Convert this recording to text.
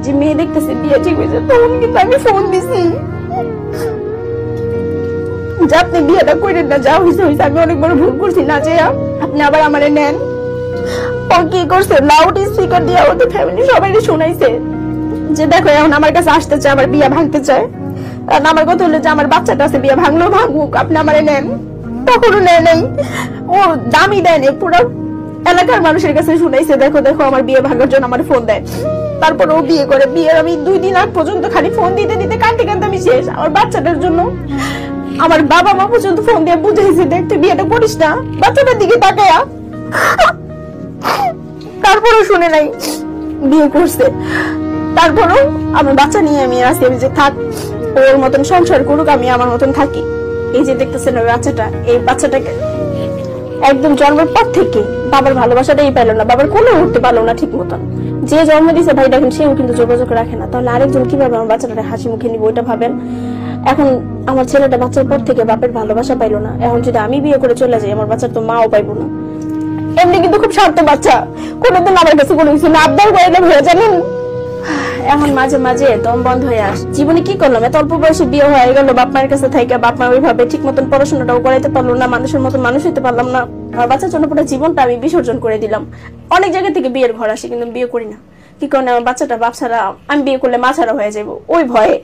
যে মেয়ে দেখতেছে বিয়ে ঠিক হয়েছে, তখন কিন্তু আমি ফোন দিছি যে আপনি বিয়েটা করেন না, যা হয়েছে হয়েছে, আমি অনেক বড় ভুল করছি না যে আপনি আবার আমারে নেন। ও কি করছে, লাউড স্পিকার দিয়ে ওদের ফ্যামিলি সবাই শোনাইছে যে দেখো এখন আমার কাছে আসতে চায়, আমার বিয়ে ভাঙতে চায়। আর আমার কথা হলো যে আমার বাচ্চাটা আছে, বিয়ে ভাঙলো ভাঙুক, আপনি আমারে নেন। তখনও নেয় নাই, ও দামি দেয়নি, পুরো এলাকার মানুষের কাছে শুনাইছে দেখো দেখো আমার বিয়ে ভাঙার জন্য আমার ফোন দেয়। তারপর ও বিয়ে করে, বিয়ের আমি 2 দিন আগ পর্যন্ত খালি ফোন দিতে দিতে কাঁদতে কাঁদতে আমি শেষ। আমার বাচ্চাটার জন্য আমার বাবা মা পর্যন্ত ফোন দিয়ে বুঝাইছে দেখ তুই বিয়েটা করিস না, বাচ্চাটার দিকে তাকায়া। তারপরও শুনে নাই, বিয়ে করছে। তারপরও আমার বাচ্চা নিয়ে আমি আসি, আমি যে থাক ওর মতন সংসার করুক, আমি আমার মতন থাকি। এই যে দেখতেছেন ওই বাচ্চাটা, এই বাচ্চাটাকে একদম জন্মের পর থেকে বাবার ভালোবাসাটাই পেলো না, বাবার কোলে উঠতে পারলো না ঠিক মতন। যে জন্ম দিয়েছে ভাই দেখেন সেও কিন্তু যোগাযোগ রাখে না, তাহলে আরেকজন কিভাবে আমার বাচ্চাটা হাসি মুখে নিব ওইটা ভাবেন। এখন আমার ছেলেটা বাচ্চার পর থেকে বাপের ভালোবাসা পাইলো না, এখন যদি আমি বিয়ে করে চলে যাই আমার বাচ্চার তো মাও পাইবো না। এমনি কিন্তু খুব শান্ত বাচ্চা, কোনোদিন আমার কাছে কোনো কিছু না আবদার করে না ভেবে জানেন। এখন মাঝে মাঝে দম বন্ধ হয়ে আস, জীবনে কি করলাম, এত অল্প বয়সে বিয়ে হয়ে গেল, বাপ মায়ের কাছে থেকে বাপ মা ওইভাবে ঠিক মতন পড়াশোনাটাও করাইতে পারলো না, মানুষের মতন মানুষ হইতে পারলাম না। আমার বাচ্চার জন্য পুরো জীবনটা আমি বিসর্জন করে দিলাম। অনেক জায়গা থেকে বিয়ের ঘর আসে কিন্তু বিয়ে করি না, কি কারণে আমার বাচ্চাটা বাপ ছাড়া, আমি বিয়ে করলে মা ছাড়া হয়ে যাবো ওই ভয়ে।